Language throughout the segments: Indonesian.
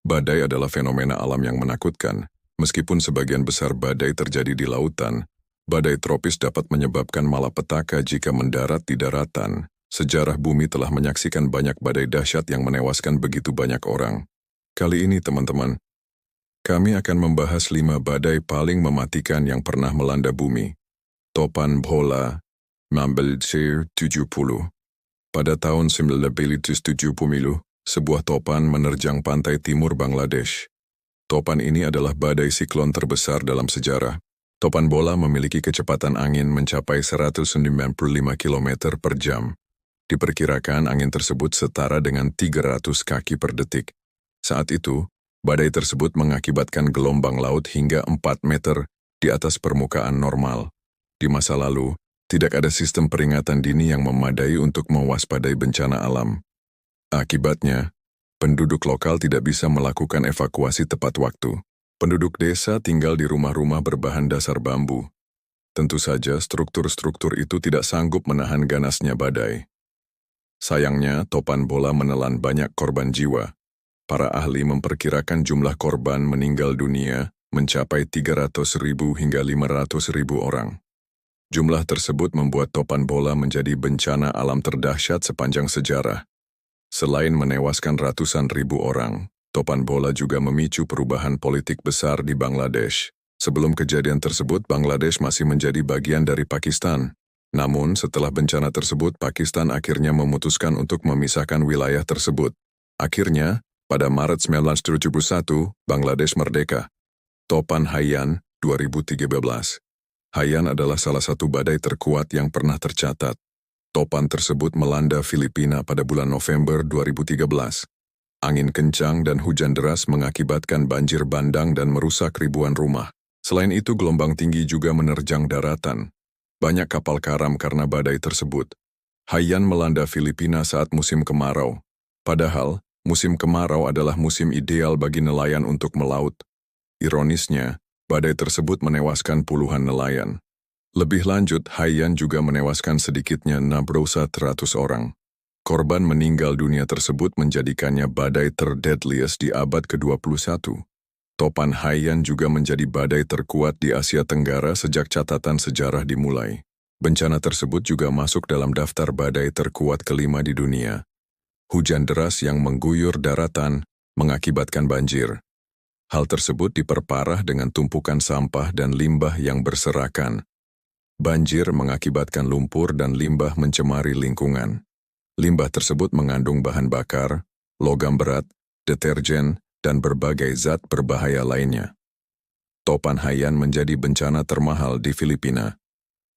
Badai adalah fenomena alam yang menakutkan. Meskipun sebagian besar badai terjadi di lautan, badai tropis dapat menyebabkan malapetaka jika mendarat di daratan. Sejarah bumi telah menyaksikan banyak badai dahsyat yang menewaskan begitu banyak orang. Kali ini teman-teman, kami akan membahas 5 badai paling mematikan yang pernah melanda bumi. Topan Bhola, Mambeltsir 70. Pada tahun 1970, sebuah topan menerjang pantai timur Bangladesh. Topan ini adalah badai siklon terbesar dalam sejarah. Topan Bhola memiliki kecepatan angin mencapai 195 km per jam. Diperkirakan angin tersebut setara dengan 300 kaki per detik. Saat itu, badai tersebut mengakibatkan gelombang laut hingga 4 meter di atas permukaan normal. Di masa lalu, tidak ada sistem peringatan dini yang memadai untuk mewaspadai bencana alam. Akibatnya, penduduk lokal tidak bisa melakukan evakuasi tepat waktu. Penduduk desa tinggal di rumah-rumah berbahan dasar bambu. Tentu saja struktur-struktur itu tidak sanggup menahan ganasnya badai. Sayangnya, Topan Bhola menelan banyak korban jiwa. Para ahli memperkirakan jumlah korban meninggal dunia mencapai 300.000 hingga 500.000 orang. Jumlah tersebut membuat Topan Bhola menjadi bencana alam terdahsyat sepanjang sejarah. Selain menewaskan ratusan ribu orang, Topan Bhola juga memicu perubahan politik besar di Bangladesh. Sebelum kejadian tersebut, Bangladesh masih menjadi bagian dari Pakistan. Namun, setelah bencana tersebut, Pakistan akhirnya memutuskan untuk memisahkan wilayah tersebut. Akhirnya, pada Maret 1971, Bangladesh merdeka. Topan Haiyan, 2013. Haiyan adalah salah satu badai terkuat yang pernah tercatat. Topan tersebut melanda Filipina pada bulan November 2013. Angin kencang dan hujan deras mengakibatkan banjir bandang dan merusak ribuan rumah. Selain itu, gelombang tinggi juga menerjang daratan. Banyak kapal karam karena badai tersebut. Haiyan melanda Filipina saat musim kemarau. Padahal, musim kemarau adalah musim ideal bagi nelayan untuk melaut. Ironisnya, badai tersebut menewaskan puluhan nelayan. Lebih lanjut, Haiyan juga menewaskan sedikitnya 600 orang. Korban meninggal dunia tersebut menjadikannya badai terdeadliest di abad ke-21. Topan Haiyan juga menjadi badai terkuat di Asia Tenggara sejak catatan sejarah dimulai. Bencana tersebut juga masuk dalam daftar badai terkuat kelima di dunia. Hujan deras yang mengguyur daratan mengakibatkan banjir. Hal tersebut diperparah dengan tumpukan sampah dan limbah yang berserakan. Banjir mengakibatkan lumpur dan limbah mencemari lingkungan. Limbah tersebut mengandung bahan bakar, logam berat, deterjen, dan berbagai zat berbahaya lainnya. Topan Haiyan menjadi bencana termahal di Filipina.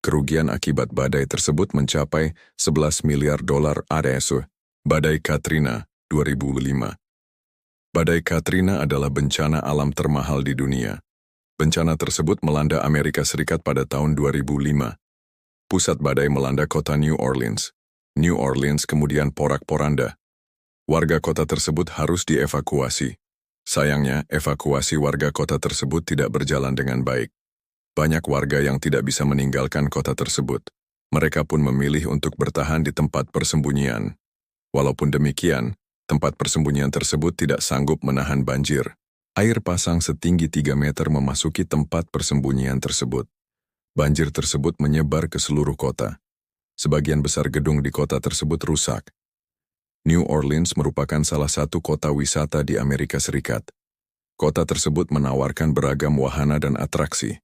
Kerugian akibat badai tersebut mencapai 11 miliar dolar AS. Badai Katrina, 2005. Badai Katrina adalah bencana alam termahal di dunia. Bencana tersebut melanda Amerika Serikat pada tahun 2005. Pusat badai melanda kota New Orleans. New Orleans kemudian porak-poranda. Warga kota tersebut harus dievakuasi. Sayangnya, evakuasi warga kota tersebut tidak berjalan dengan baik. Banyak warga yang tidak bisa meninggalkan kota tersebut. Mereka pun memilih untuk bertahan di tempat persembunyian. Walaupun demikian, tempat persembunyian tersebut tidak sanggup menahan banjir. Air pasang setinggi 3 meter memasuki tempat persembunyian tersebut. Banjir tersebut menyebar ke seluruh kota. Sebagian besar gedung di kota tersebut rusak. New Orleans merupakan salah satu kota wisata di Amerika Serikat. Kota tersebut menawarkan beragam wahana dan atraksi.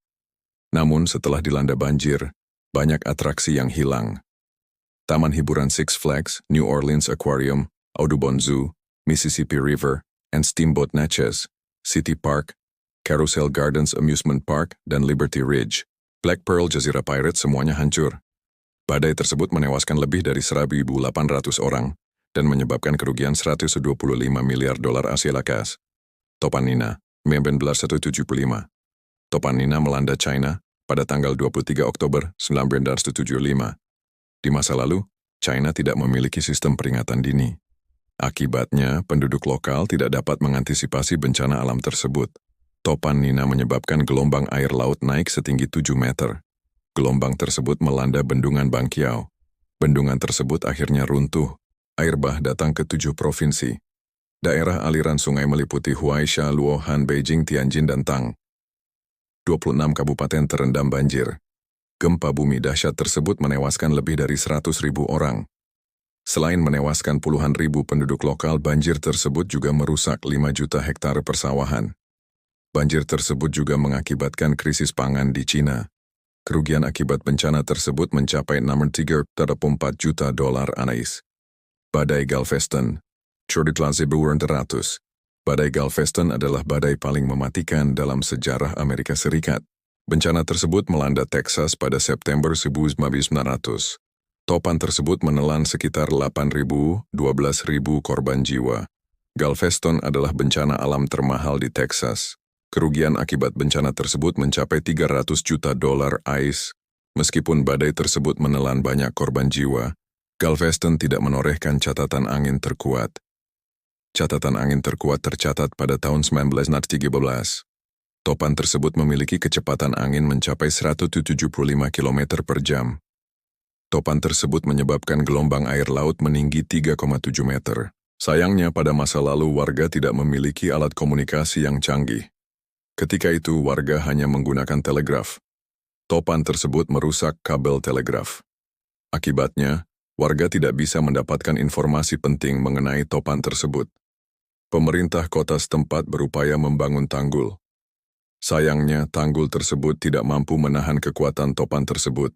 Namun setelah dilanda banjir, banyak atraksi yang hilang. Taman hiburan Six Flags, New Orleans Aquarium, Audubon Zoo, Mississippi River, and Steamboat Natchez, City Park, Carousel Gardens Amusement Park, dan Liberty Ridge, Black Pearl Jazeera Pirates semuanya hancur. Badai tersebut menewaskan lebih dari 1.800 orang dan menyebabkan kerugian 125 miliar dolar AS. Topan Nina, 1975. Topan Nina melanda China pada tanggal 23 Oktober 1975. Di masa lalu, China tidak memiliki sistem peringatan dini. Akibatnya, penduduk lokal tidak dapat mengantisipasi bencana alam tersebut. Topan Nina menyebabkan gelombang air laut naik setinggi 7 meter. Gelombang tersebut melanda bendungan Bangkiao. Bendungan tersebut akhirnya runtuh. Air bah datang ke 7 provinsi. Daerah aliran sungai meliputi Huaisha, Luohan, Beijing, Tianjin, dan Tang. 26 kabupaten terendam banjir. Gempa bumi dahsyat tersebut menewaskan lebih dari 100.000 orang. Selain menewaskan puluhan ribu penduduk lokal, banjir tersebut juga merusak 5 juta hektar persawahan. Banjir tersebut juga mengakibatkan krisis pangan di Cina. Kerugian akibat bencana tersebut mencapai $63.4 juta AS. Badai Galveston. Badai Galveston adalah badai paling mematikan dalam sejarah Amerika Serikat. Bencana tersebut melanda Texas pada September 1900. Topan tersebut menelan sekitar 8.000-12.000 korban jiwa. Galveston adalah bencana alam termahal di Texas. Kerugian akibat bencana tersebut mencapai $300 juta AS. Meskipun badai tersebut menelan banyak korban jiwa, Galveston tidak menorehkan catatan angin terkuat. Catatan angin terkuat tercatat pada tahun 1913. Topan tersebut memiliki kecepatan angin mencapai 175 km per jam. Topan tersebut menyebabkan gelombang air laut meninggi 3,7 meter. Sayangnya pada masa lalu warga tidak memiliki alat komunikasi yang canggih. Ketika itu warga hanya menggunakan telegraf. Topan tersebut merusak kabel telegraf. Akibatnya, warga tidak bisa mendapatkan informasi penting mengenai topan tersebut. Pemerintah kota setempat berupaya membangun tanggul. Sayangnya, tanggul tersebut tidak mampu menahan kekuatan topan tersebut.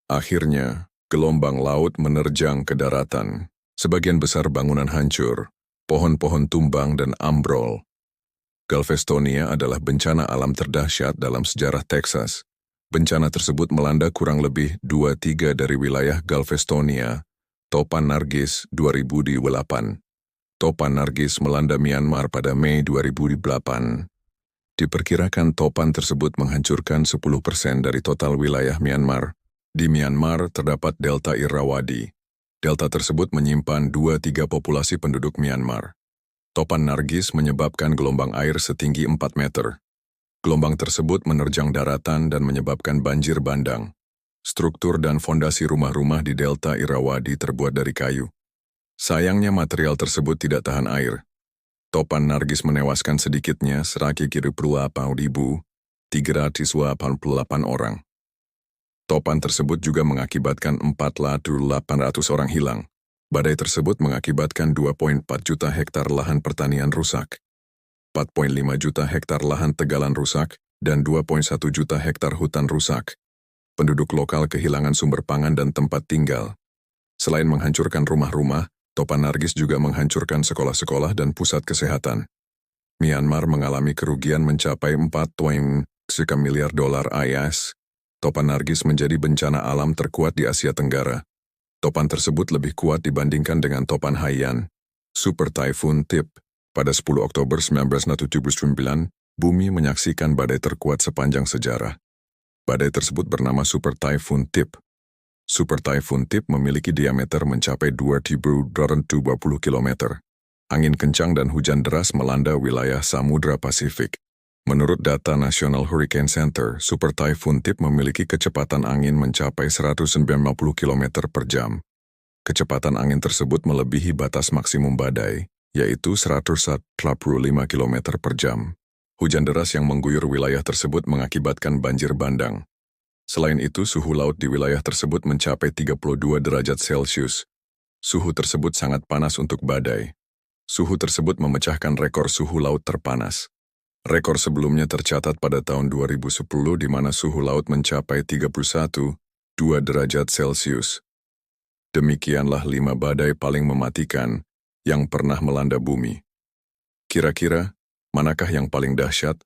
Akhirnya, gelombang laut menerjang ke daratan. Sebagian besar bangunan hancur, pohon-pohon tumbang dan ambrol. Galvestonia adalah bencana alam terdahsyat dalam sejarah Texas. Bencana tersebut melanda kurang lebih 2/3 dari wilayah Galvestonia. Topan Nargis 2008. Topan Nargis melanda Myanmar pada Mei 2008. Diperkirakan topan tersebut menghancurkan 10% dari total wilayah Myanmar. Di Myanmar terdapat Delta Irrawaddy. Delta tersebut menyimpan 2/3 populasi penduduk Myanmar. Topan Nargis menyebabkan gelombang air setinggi 4 meter. Gelombang tersebut menerjang daratan dan menyebabkan banjir bandang. Struktur dan fondasi rumah-rumah di Delta Irrawaddy terbuat dari kayu. Sayangnya material tersebut tidak tahan air. Topan Nargis menewaskan sedikitnya 1.388 orang. Topan tersebut juga mengakibatkan 4.800 orang hilang. Badai tersebut mengakibatkan 2,4 juta hektar lahan pertanian rusak, 4,5 juta hektar lahan tegalan rusak, dan 2,1 juta hektar hutan rusak. Penduduk lokal kehilangan sumber pangan dan tempat tinggal. Selain menghancurkan rumah-rumah, Topan Nargis juga menghancurkan sekolah-sekolah dan pusat kesehatan. Myanmar mengalami kerugian mencapai 4,1 miliar dolar AS. Topan Nargis menjadi bencana alam terkuat di Asia Tenggara. Topan tersebut lebih kuat dibandingkan dengan Topan Haiyan. Super Typhoon Tip. Pada 10 Oktober 1979, bumi menyaksikan badai terkuat sepanjang sejarah. Badai tersebut bernama Super Typhoon Tip. Super Typhoon Tip memiliki diameter mencapai 2.020 km. Angin kencang dan hujan deras melanda wilayah Samudra Pasifik. Menurut data National Hurricane Center, Super Typhoon Tip memiliki kecepatan angin mencapai 190 km per jam. Kecepatan angin tersebut melebihi batas maksimum badai, yaitu 145 km per jam. Hujan deras yang mengguyur wilayah tersebut mengakibatkan banjir bandang. Selain itu, suhu laut di wilayah tersebut mencapai 32 derajat Celcius. Suhu tersebut sangat panas untuk badai. Suhu tersebut memecahkan rekor suhu laut terpanas. Rekor sebelumnya tercatat pada tahun 2010 di mana suhu laut mencapai 31,2 derajat Celcius. Demikianlah 5 badai paling mematikan yang pernah melanda bumi. Kira-kira, manakah yang paling dahsyat?